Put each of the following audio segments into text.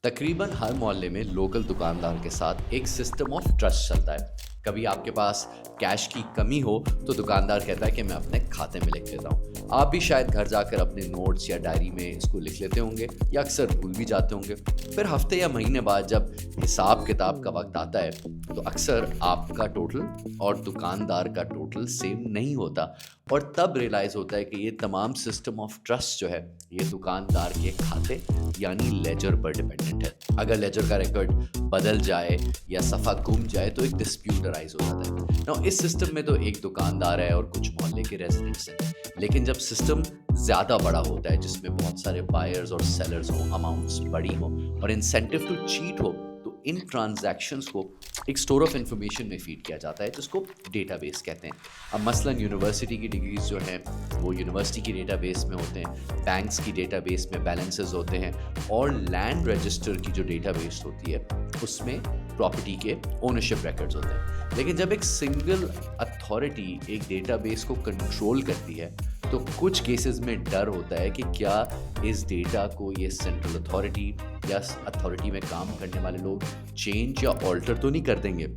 तकरीबन हर मोहल्ले में लोकल दुकानदार के साथ एक सिस्टम ऑफ ट्रस्ट चलता है। कभी आपके पास कैश की कमी हो तो दुकानदार कहता है कि मैं अपने खाते में लिख लेता हूँ। आप भी शायद घर जाकर अपने नोट्स या डायरी में इसको लिख लेते होंगे या अक्सर भूल भी जाते होंगे। फिर हफ्ते या महीने बाद जब हिसाब किताब का वक्त आता है तो अक्सर आपका टोटल और दुकानदार का टोटल सेम नहीं होता, और तब रियलाइज होता है कि ये तमाम सिस्टम ऑफ ट्रस्ट जो है ये दुकानदार के खाते यानी लेजर पर डिपेंडेंट है। अगर लेजर का रिकॉर्ड बदल जाए या सफ़ा गुम जाए तो एक डिस्प्यूट अराइज हो जाता है। नाउ इस सिस्टम में तो एक दुकानदार है और कुछ मोहल्ले के रेजिडेंट्स हैं, लेकिन जब सिस्टम ज़्यादा बड़ा होता है जिसमें बहुत सारे बायर्स और सेलर्स हो, अमाउंट्स बड़ी हो और इंसेंटिव टू चीट हो, तो इन ट्रांजैक्शंस को एक स्टोर ऑफ इंफॉर्मेशन में फीड किया जाता है जिसको डेटाबेस कहते हैं। अब मसलन यूनिवर्सिटी की डिग्रीज जो हैं वो यूनिवर्सिटी की डेटाबेस में होते हैं, बैंक्स की डेटाबेस में बैलेंसेस होते हैं, और लैंड रजिस्टर की जो डेटाबेस होती है उसमें प्रॉपर्टी के ओनरशिप रिकॉर्ड्स होते हैं। लेकिन जब एक सिंगल अथॉरिटी एक डेटाबेस को कंट्रोल करती है तो कुछ केसेस में डर होता है कि क्या इस डेटा को ये सेंट्रल अथॉरिटी या अथॉरिटी में काम करने वाले लोग चेंज या ऑल्टर तो नहीं कर देंगे।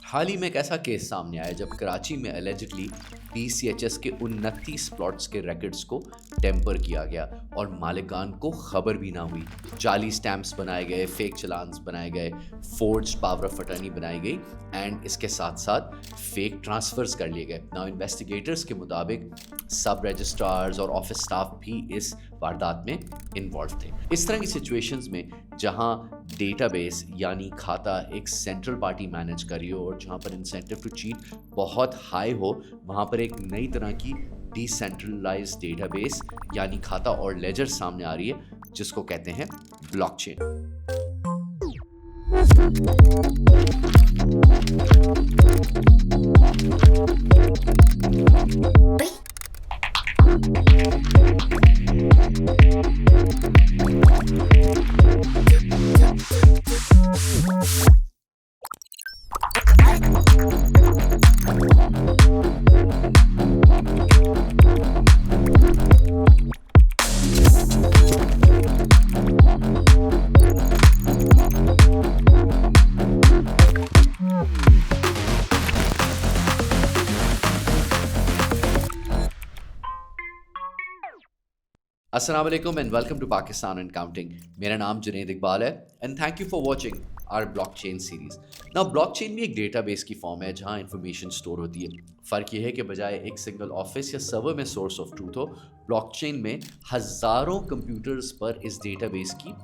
हाल ही में एक ऐसा केस सामने आया जब कराची में एलिजिडली PCHS के 29 प्लॉट्स के रिकॉर्ड्स को टेम्पर किया गया और मालिकान को खबर भी ना हुई। जाली स्टैम्प्स बनाए गए, फेक चलान्स बनाए गए, फोर्ज्ड पावर ऑफ अटर्नी बनाई गई एंड इसके साथ साथ फेक ट्रांसफर्स कर लिए गए। नाउ इन्वेस्टिगेटर्स के मुताबिक सब रजिस्ट्रार्स और ऑफिस स्टाफ भी इस वारदात में इन्वॉल्व थे। इस तरह की सिचुएशंस में जहां डेटाबेस यानी खाता एक सेंट्रल पार्टी मैनेज कर रही हो और जहां पर इंसेंटिव टू चीट बहुत हाई हो, वहां पर एक नई तरह की डिसेंट्रलाइज्ड डेटाबेस यानी खाता और लेजर सामने आ रही है जिसको कहते हैं ब्लॉकचेन। अस्सलाम वालेकुम and welcome to Pakistan and counting. मेरा नाम जुनैद इकबाल है and thank you for watching our blockchain series. Now blockchain भी एक डेटाबेस की फॉर्म है जहां इंफॉर्मेशन स्टोर होती है। फ़र्क यह है कि बजाय एक सिंगल ऑफिस या सर्वर में सोर्स ऑफ ट्रूथ हो, ब्लॉकचेन में हज़ारों कंप्यूटर्स पर इस डेटाबेस की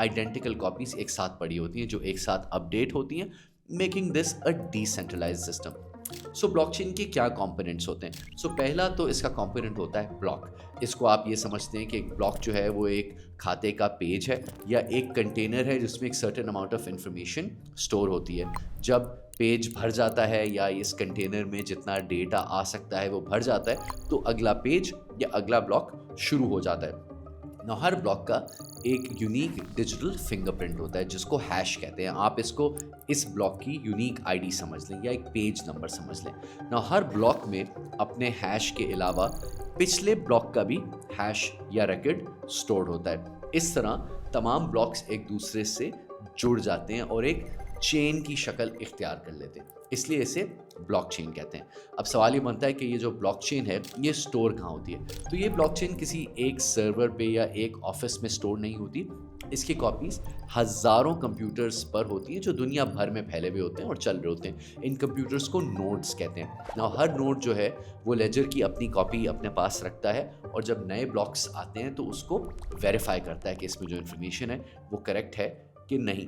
आइडेंटिकल कॉपीज एक साथ पड़ी होती हैं जो एक साथ अपडेट होती हैं, making this a decentralised system. So blockchain के क्या कंपोनेंट्स होते हैं? सो पहला तो इसका कंपोनेंट होता है ब्लॉक। इसको आप ये समझते हैं कि एक ब्लॉक जो है वो एक खाते का पेज है या एक कंटेनर है जिसमें एक certain amount of information store होती है। जब पेज भर जाता है या इस कंटेनर में जितना डेटा आ सकता है वो भर जाता है तो अगला पेज या अगला ब्लॉक शुरू हो जाता है। ना हर ब्लॉक का एक यूनिक डिजिटल फिंगरप्रिंट होता है जिसको हैश कहते हैं। आप इसको इस ब्लॉक की यूनिक आईडी समझ लें या एक पेज नंबर समझ लें। ना हर ब्लॉक में अपने हैश के अलावा पिछले ब्लॉक का भी हैश या रिकॉर्ड स्टोर्ड होता है। इस तरह तमाम ब्लॉक्स एक दूसरे से जुड़ जाते हैं और एक चेन की शक्ल इख्तियार कर लेते हैं, इसलिए इसे ब्लॉकचेन कहते हैं। अब सवाल ये बनता है कि ये जो ब्लॉकचेन है ये स्टोर कहाँ होती है? तो ये ब्लॉकचेन किसी एक सर्वर पे या एक ऑफिस में स्टोर नहीं होती। इसकी कॉपीज़ हज़ारों कंप्यूटर्स पर होती हैं जो दुनिया भर में फैले हुए होते हैं और चल रहे होते हैं। इन कंप्यूटर्स को नोड्स कहते हैं। ना हर नोड जो है वो लेजर की अपनी कॉपी अपने पास रखता है और जब नए ब्लॉक्स आते हैं तो उसको वेरीफाई करता है कि इसमें जो इन्फॉर्मेशन है वो करेक्ट है कि नहीं।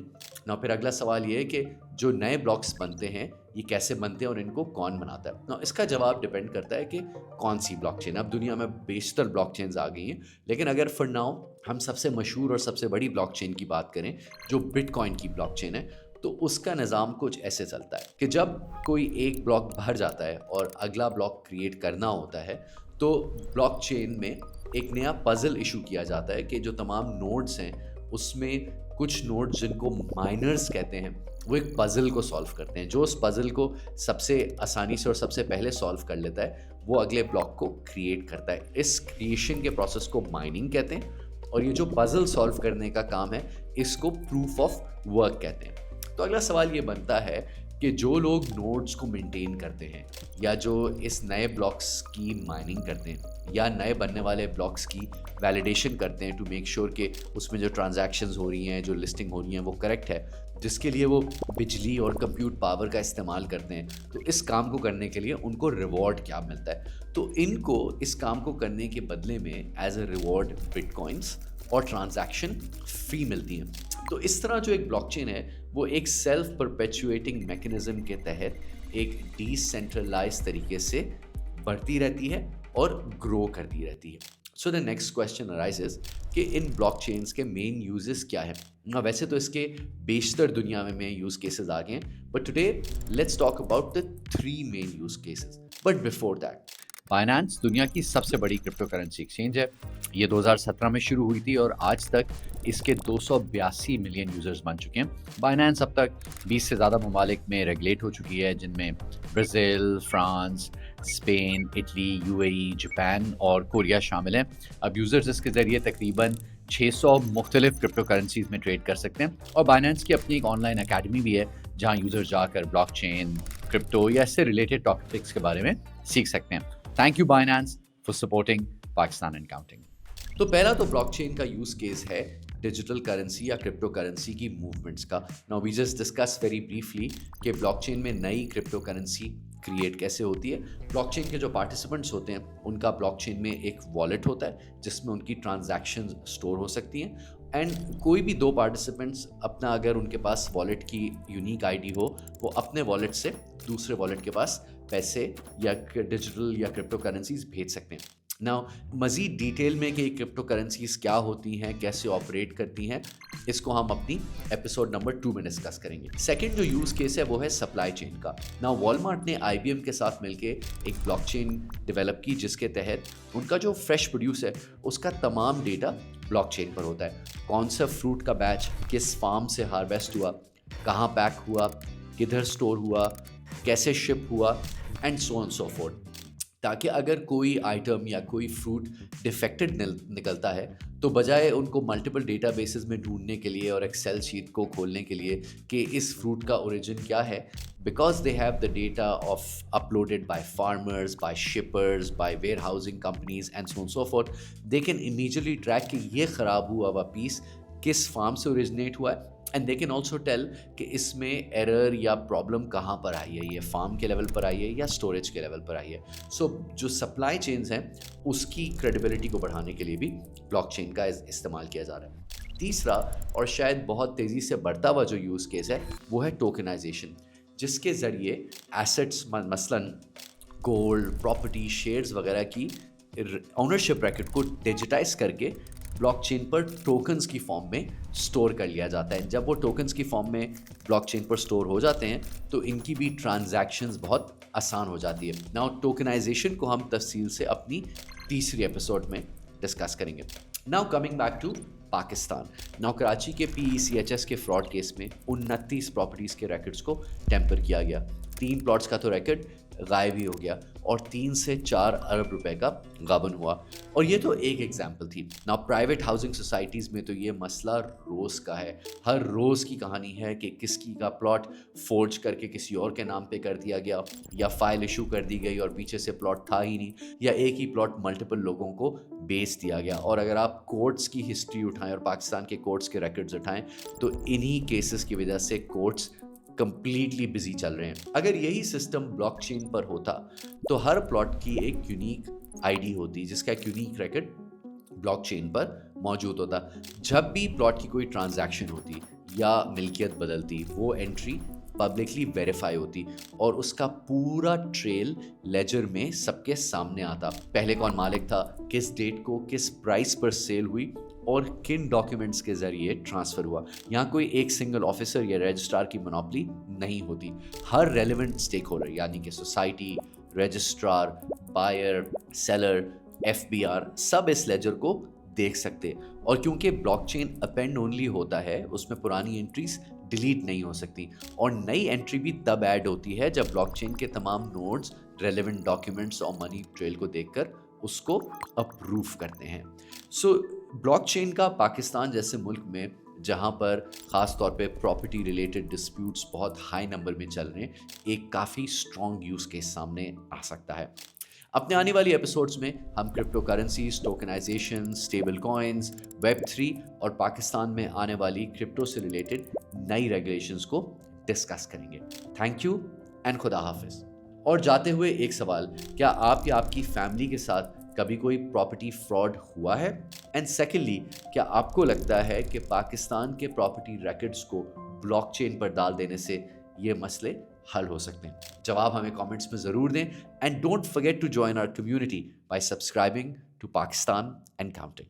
ना फिर अगला सवाल ये है कि जो नए ब्लॉक्स बनते हैं ये कैसे बनते हैं और इनको कौन बनाता है? ना इसका जवाब डिपेंड करता है कि कौन सी ब्लॉकचेन। अब दुनिया में बेशतर ब्लॉकचेन्स आ गई हैं, लेकिन अगर फॉर नाउ हम सबसे मशहूर और सबसे बड़ी ब्लॉकचेन की बात करें जो बिटकॉइन की ब्लॉकचेन है, तो उसका निज़ाम कुछ ऐसे चलता है कि जब कोई एक ब्लॉक भर जाता है और अगला ब्लॉक क्रिएट करना होता है तो ब्लॉकचेन में एक नया पज़ल इशू किया जाता है कि जो तमाम नोड्स हैं उसमें कुछ नोड्स जिनको माइनर्स कहते हैं वो एक पज़ल को सॉल्व करते हैं। जो उस पज़ल को सबसे आसानी से और सबसे पहले सॉल्व कर लेता है वो अगले ब्लॉक को क्रिएट करता है। इस क्रिएशन के प्रोसेस को माइनिंग कहते हैं और ये जो पजल सॉल्व करने का काम है इसको प्रूफ ऑफ वर्क कहते हैं। तो अगला सवाल ये बनता है कि जो लोग नोड्स को मेंटेन करते हैं या जो इस नए ब्लॉक्स की माइनिंग करते हैं या नए बनने वाले ब्लॉक्स की वैलिडेशन करते हैं टू मेक श्योर कि उसमें जो ट्रांजैक्शंस हो रही हैं, जो लिस्टिंग हो रही हैं वो करेक्ट है, जिसके लिए वो बिजली और कंप्यूट पावर का इस्तेमाल करते हैं, तो इस काम को करने के लिए उनको रिवॉर्ड क्या मिलता है? तो इनको इस काम को करने के बदले में एज अ रिवॉर्ड बिटकॉइंस और ट्रांजैक्शन फी मिलती हैं। तो इस तरह जो एक ब्लॉकचेन है वो एक सेल्फ परपेचुएटिंग मैकेनिज्म के तहत एक डिसेंट्रलाइज तरीके से बढ़ती रहती है और ग्रो करती रहती है। So the next question arises कि इन ब्लॉकचेन्स के मेन यूजेस क्या है? वैसे तो इसके बेशतर दुनिया में यूज़ केसेस आ गए हैं, but today let's talk about the 3 main use cases. But before that, Binance दुनिया की सबसे बड़ी क्रिप्टो करेंसी एक्सचेंज है। ये 2017 में शुरू हुई थी और आज तक इसके 282 मिलियन यूजर्स बन चुके हैं। बाइनेंस अब तक 20 से ज़्यादा ममालिक में रेगुलेट हो चुकी है, जिनमें Brazil, France, Spain, Italy, UAE, Japan और कोरिया शामिल हैं। अब यूज़र्स इसके ज़रिए तकरीबन 600 मुख्तलिफ क्रिप्टो करेंसीज में ट्रेड कर सकते हैं। और बाइनेंस की अपनी एक ऑनलाइन अकेडमी भी है जहाँ यूज़र्स जाकर ब्लॉकचेन, क्रिप्टो या इससे रिलेटेड टॉपिक्स के बारे में सीख सकते हैं। Thank you Binance for supporting Pakistan and Counting. तो पहला तो ब्लॉकचेन का यूज केस है डिजिटल करेंसी या क्रिप्टो करेंसी की मूवमेंट्स का। Now we just discuss very briefly कि ब्लॉकचेन में नई क्रिप्टो करेंसी क्रिएट कैसे होती है। ब्लॉकचेन के जो पार्टिसिपेंट्स होते हैं उनका ब्लॉकचेन में एक वॉलेट होता है जिसमें उनकी ट्रांजैक्शंस स्टोर हो सकती हैं, एंड कोई भी 2 पार्टिसिपेंट्स अपना, अगर उनके पास वॉलेट की यूनिक आईडी हो, वो अपने वॉलेट से दूसरे वॉलेट के पास पैसे या डिजिटल या क्रिप्टो करेंसीज भेज सकते हैं। नाउ मज़ीद डिटेल में कि क्रिप्टो करेंसीज क्या होती हैं, कैसे ऑपरेट करती हैं, इसको हम अपनी एपिसोड नंबर 2 में डिस्कस करेंगे। सेकंड जो यूज़ केस है वो है सप्लाई चेन का। नाउ वॉलमार्ट ने IBM के साथ मिलके एक ब्लॉकचेन डेवलप की जिसके तहत उनका जो फ्रेश प्रोड्यूस है उसका तमाम डेटा ब्लॉकचेन पर होता है। कौन सा फ्रूट का बैच किस फार्म से हार्वेस्ट हुआ, कहाँ पैक हुआ, किधर स्टोर हुआ, कैसे शिप हुआ, and so on so fourth, ताकि अगर कोई आइटम या कोई फ्रूट डिफेक्टेड निकलता है तो बजाय उनको मल्टीपल डेटाबेसेस में ढूंढने के लिए और एक्सेल शीट को खोलने के लिए कि इस फ्रूट का ओरिजिन क्या है, because they have the data of uploaded by farmers, by shippers, by warehousing companies and so on so forth, they can immediately track कि ये ख़राब हुआ हुआ पीस किस फार्म से ओरिजिनेट हुआ है, and they can also tell कि इसमें एरर या प्रॉब्लम कहाँ पर आई है, ये फार्म के लेवल पर आई है या स्टोरेज के लेवल पर आई है। सो जो सप्लाई चेन्स हैं उसकी क्रेडिबिलिटी को बढ़ाने के लिए भी ब्लॉकचेन का इस्तेमाल किया जा रहा है। तीसरा और शायद बहुत तेज़ी से बढ़ता हुआ जो यूज़ केस है वो है टोकनाइजेशन, जिसके ज़रिए एसेट्स मसलन गोल्ड, प्रॉपर्टी, शेयर्स वगैरह की ओनरशिप रैकेट को डिजिटाइज करके ब्लॉकचेन पर टोकन्स की फॉर्म में स्टोर कर लिया जाता है। जब वो टोकन्स की फॉर्म में ब्लॉकचेन पर स्टोर हो जाते हैं तो इनकी भी ट्रांजैक्शंस बहुत आसान हो जाती है। नाउ टोकनाइजेशन को हम तफसील से अपनी तीसरी एपिसोड में डिस्कस करेंगे। Now coming back to Pakistan. Now Karachi के PECHS के फ्रॉड केस में 29 प्रॉपर्टीज़ के रिकॉर्ड्स को टेम्पर किया गया। 3 प्लॉट्स का तो रिकॉर्ड गायब ही हो गया और 3 से 4 अरब रुपए का गबन हुआ। और ये तो एक एग्जाम्पल थी। नाउ प्राइवेट हाउसिंग सोसाइटीज़ में तो ये मसला रोज़ का है। हर रोज़ की कहानी है कि किसकी का प्लॉट फोर्ज करके किसी और के नाम पे कर दिया गया या फाइल इशू कर दी गई और पीछे से प्लॉट था ही नहीं, या एक ही प्लॉट मल्टीपल लोगों को बेच दिया गया। और अगर आप कोर्ट्स की हिस्ट्री उठाएं और पाकिस्तान के कोर्ट्स के रिकॉर्ड्स उठाएं तो इन्हीं केसेस की वजह से कोर्ट्स कंप्लीटली बिजी चल रहे हैं। अगर यही सिस्टम ब्लॉकचेन पर होता तो हर प्लॉट की एक यूनिक आईडी होती जिसका एक यूनिक रिकॉर्ड ब्लॉकचेन पर मौजूद होता। जब भी प्लॉट की कोई ट्रांजैक्शन होती या मिल्कियत बदलती वो एंट्री पब्लिकली वेरीफाई होती और उसका पूरा ट्रेल लेजर में सबके सामने आता। पहले कौन मालिक था, किस डेट को किस प्राइस पर सेल हुई और किन डॉक्यूमेंट्स के जरिए ट्रांसफ़र हुआ। यहाँ कोई एक सिंगल ऑफिसर या रजिस्ट्रार की मोनोपोली नहीं होती। हर रेलेवेंट स्टेक होल्डर यानी कि society, registrar, buyer, seller, FBR सब इस लेजर को देख सकते। और क्योंकि ब्लॉकचेन अपेंड ओनली होता है उसमें पुरानी एंट्रीज डिलीट नहीं हो सकती और नई एंट्री भी तब ऐड होती है जब ब्लॉकचेन के तमाम नोड्स रेलेवेंट डॉक्यूमेंट्स और मनी ट्रेल को देखकर उसको अप्रूव करते हैं। सो ब्लॉक चेन का पाकिस्तान जैसे मुल्क में, जहाँ पर ख़ास तौर पे प्रॉपर्टी रिलेटेड डिस्प्यूट्स बहुत हाई नंबर में चल रहे हैं, एक काफ़ी स्ट्रॉन्ग यूज़ केस सामने आ सकता है। अपने आने वाली एपिसोड्स में हम crypto currencies, tokenisation, stable coins, web 3 और पाकिस्तान में आने वाली क्रिप्टो से रिलेटेड नई रेगुलेशंस को डिस्कस करेंगे। थैंक यू एंड खुदा हाफिज़। और जाते हुए एक सवाल, क्या आप या आपकी फैमिली के साथ कभी कोई प्रॉपर्टी फ्रॉड हुआ है? एंड सेकेंडली, क्या आपको लगता है कि पाकिस्तान के प्रॉपर्टी रिकॉर्ड्स को ब्लॉकचेन पर डाल देने से ये मसले हल हो सकते हैं? जवाब हमें कमेंट्स में ज़रूर दें and don't forget to join our community by subscribing to Pakistan and counting.